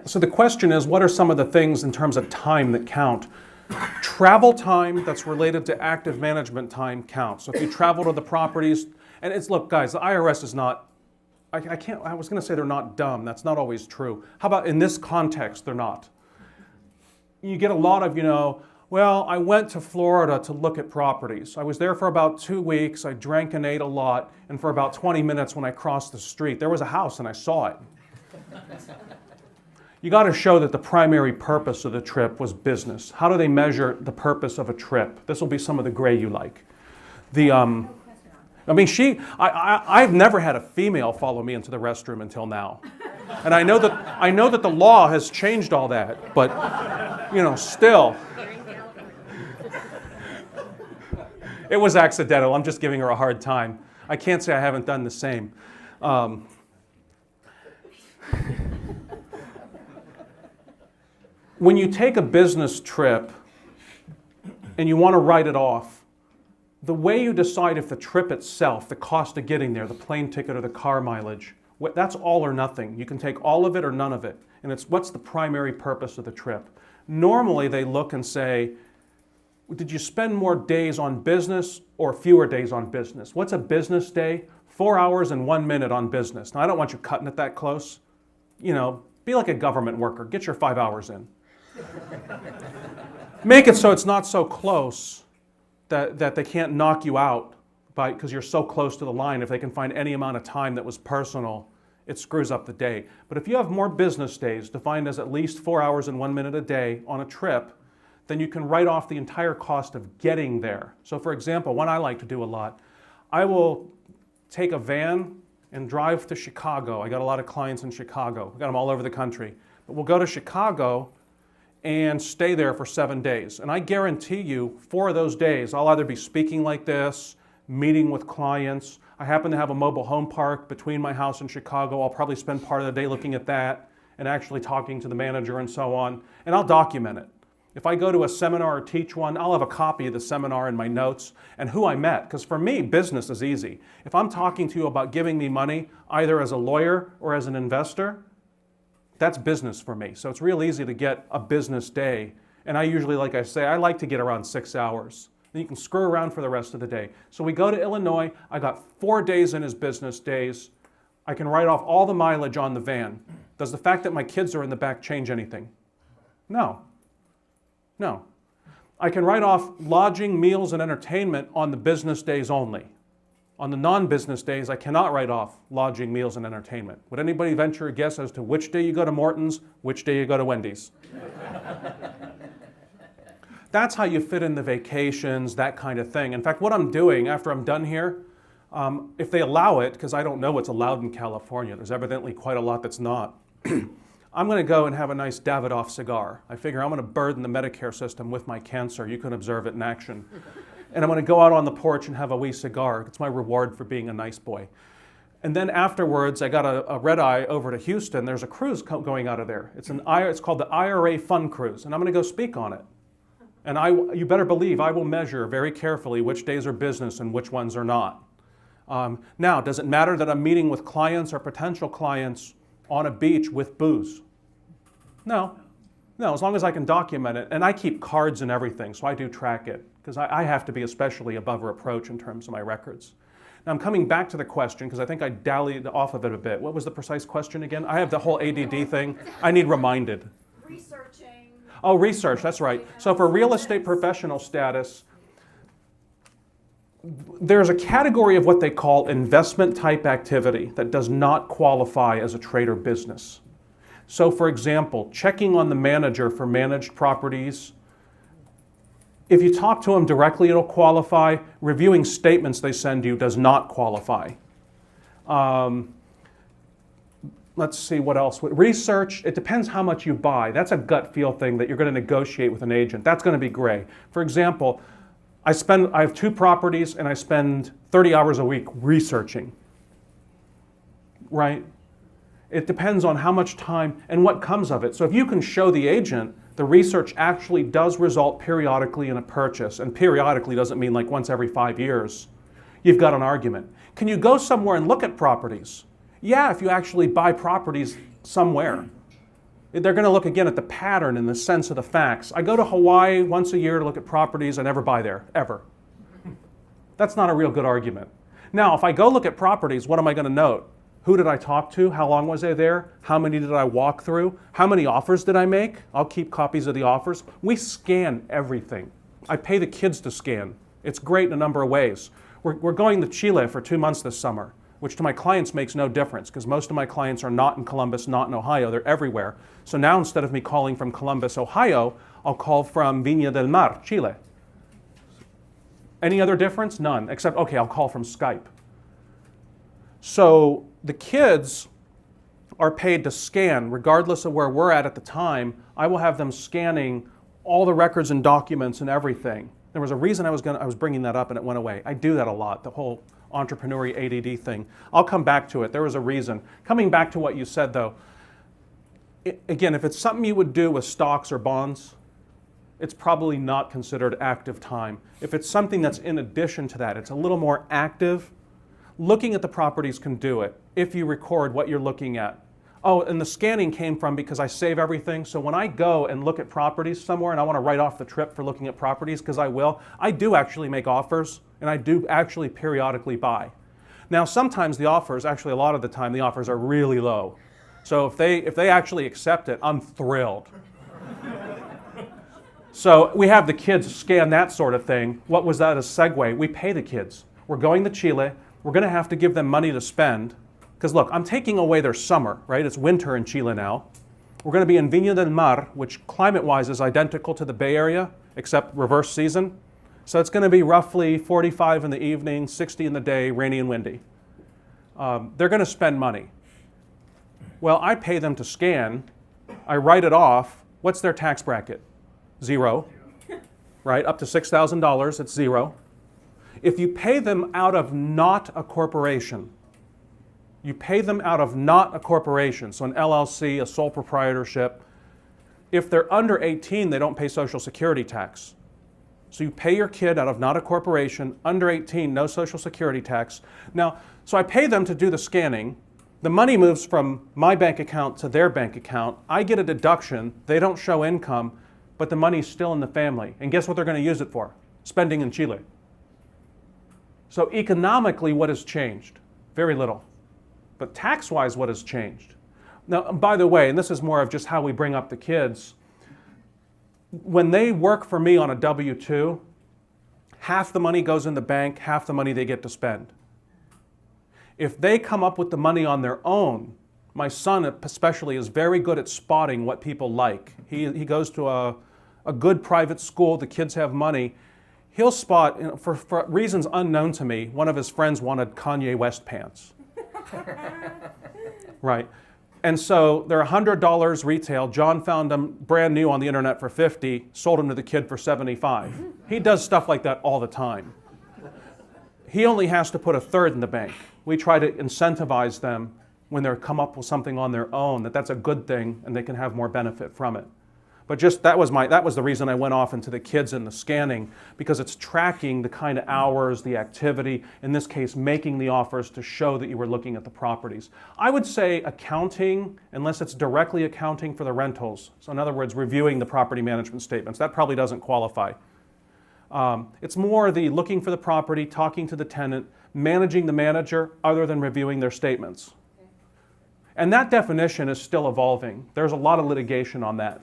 So the question is, what are some of the things in terms of time that count? Travel time that's related to active management time counts. So if you travel to the properties, and it's, look guys, the IRS is not, I was going to say they're not dumb. That's not always true. How about in this context, they're not. You get a lot of, well, I went to Florida to look at properties. I was there for about 2 weeks. I drank and ate a lot. And for about 20 minutes when I crossed the street, there was a house and I saw it. You got to show that the primary purpose of the trip was business. How do they measure the purpose of a trip? This will be some of the gray you like. I've never had a female follow me into the restroom until now. And I know that the law has changed all that, but, still. It was accidental. I'm just giving her a hard time. I can't say I haven't done the same. When you take a business trip and you want to write it off, the way you decide if the trip itself, the cost of getting there, the plane ticket or the car mileage, that's all or nothing. You can take all of it or none of it. And it's what's the primary purpose of the trip. Normally they look and say, did you spend more days on business or fewer days on business? What's a business day? 4 hours and 1 minute on business. Now I don't want you cutting it that close. Be like a government worker. Get your 5 hours in. Make it so it's not so close that they can't knock you out because you're so close to the line. If they can find any amount of time that was personal, it screws up the day. But if you have more business days defined as at least 4 hours and 1 minute a day on a trip, then you can write off the entire cost of getting there. So for example, one I like to do a lot, I will take a van and drive to Chicago. I got a lot of clients in Chicago. I've got them all over the country. But we'll go to Chicago and stay there for 7 days. And I guarantee you, 4 of those days, I'll either be speaking like this, meeting with clients. I happen to have a mobile home park between my house and Chicago. I'll probably spend part of the day looking at that and actually talking to the manager and so on. And I'll document it. If I go to a seminar or teach one, I'll have a copy of the seminar in my notes and who I met. Because for me, business is easy. If I'm talking to you about giving me money, either as a lawyer or as an investor, that's business for me. So it's real easy to get a business day. And I usually, like I say, I like to get around 6 hours. Then you can screw around for the rest of the day. So we go to Illinois. I got 4 days in his business days. I can write off all the mileage on the van. Does the fact that my kids are in the back change anything? No. No. I can write off lodging, meals, and entertainment on the business days only. On the non-business days, I cannot write off lodging, meals, and entertainment. Would anybody venture a guess as to which day you go to Morton's, which day you go to Wendy's? That's how you fit in the vacations, that kind of thing. In fact, what I'm doing after I'm done here, if they allow it, because I don't know what's allowed in California, there's evidently quite a lot that's not, I'm going to go and have a nice Davidoff cigar. I figure I'm going to burden the Medicare system with my cancer. You can observe it in action. And I'm going to go out on the porch and have a wee cigar. It's my reward for being a nice boy. And then afterwards, I got a red eye over to Houston. There's a cruise going out of there. It's called the IRA Fun Cruise, and I'm going to go speak on it. And you better believe I will measure very carefully which days are business and which ones are not. Now, does it matter that I'm meeting with clients or potential clients on a beach with booze? No. No, as long as I can document it. And I keep cards and everything, so I do track it, because I have to be especially above reproach in terms of my records. Now I'm coming back to the question, because I think I dallied off of it a bit. What was the precise question again? I have the whole ADD thing. I need reminded. Researching. Oh, research, that's right. So for real estate professional status, there's a category of what they call investment type activity that does not qualify as a trade or business. So for example, checking on the manager for managed properties, if you talk to them directly, it'll qualify. Reviewing statements they send you does not qualify. Let's see what else. Research, it depends how much you buy. That's a gut feel thing that you're going to negotiate with an agent. That's going to be gray. For example, I have 2 properties and I spend 30 hours a week researching, right? It depends on how much time and what comes of it. So if you can show the agent the research actually does result periodically in a purchase, and periodically doesn't mean like once every 5 years, you've got an argument. Can you go somewhere and look at properties? Yeah, if you actually buy properties somewhere. They're going to look again at the pattern and the sense of the facts. I go to Hawaii once a year to look at properties. I never buy there, ever. That's not a real good argument. Now, if I go look at properties, what am I going to note? Who did I talk to? How long was I there? How many did I walk through? How many offers did I make? I'll keep copies of the offers. We scan everything. I pay the kids to scan. It's great in a number of ways. We're going to Chile for 2 months this summer, which to my clients makes no difference because most of my clients are not in Columbus, not in Ohio. They're everywhere. So now instead of me calling from Columbus, Ohio, I'll call from Viña del Mar, Chile. Any other difference? None, except, okay, I'll call from Skype. So the kids are paid to scan, regardless of where we're at the time. I will have them scanning all the records and documents and everything. There was a reason I was bringing that up and it went away. I do that a lot, the whole entrepreneurial ADD thing. I'll come back to it. There was a reason. Coming back to what you said though, again, if it's something you would do with stocks or bonds, it's probably not considered active time. If it's something that's in addition to that, it's a little more active, looking at the properties can do it if you record what you're looking at. Oh, and the scanning came from because I save everything. So when I go and look at properties somewhere and I want to write off the trip for looking at properties, because I do actually make offers and I do actually periodically buy. Now, sometimes the offers, actually a lot of the time, the offers are really low. So if they actually accept it, I'm thrilled. So we have the kids scan that sort of thing. What was that a segue? We pay the kids. We're going to Chile. We're going to have to give them money to spend. Because look, I'm taking away their summer, right? It's winter in Chile now. We're going to be in Viña del Mar, which climate-wise is identical to the Bay Area, except reverse season. So it's going to be roughly 45 in the evening, 60 in the day, rainy and windy. They're going to spend money. Well, I pay them to scan. I write it off. What's their tax bracket? 0, right? Up to $6,000, it's 0. If you pay them out of not a corporation, you pay them out of not a corporation, so an LLC, a sole proprietorship. If they're under 18, they don't pay Social Security tax. So you pay your kid out of not a corporation, under 18, no Social Security tax. Now, so I pay them to do the scanning. The money moves from my bank account to their bank account. I get a deduction. They don't show income, but the money's still in the family. And guess what they're going to use it for? Spending in Chile. So economically, what has changed? Very little. But tax-wise, what has changed? Now, by the way, and this is more of just how we bring up the kids, when they work for me on a W-2, half the money goes in the bank, half the money they get to spend. If they come up with the money on their own, my son especially is very good at spotting what people like. He goes to a good private school, the kids have money. He'll spot, for reasons unknown to me, one of his friends wanted Kanye West pants. Right. And so they're $100 retail. John found them brand new on the internet for $50, sold them to the kid for $75. He does stuff like that all the time. He only has to put a third in the bank. We try to incentivize them when they come up with something on their own, that's a good thing and they can have more benefit from it. But just that was the reason I went off into the kids and the scanning, because it's tracking the kind of hours, the activity, in this case, making the offers to show that you were looking at the properties. I would say accounting, unless it's directly accounting for the rentals. So in other words, reviewing the property management statements. That probably doesn't qualify. It's more the looking for the property, talking to the tenant, managing the manager, other than reviewing their statements. And that definition is still evolving. There's a lot of litigation on that.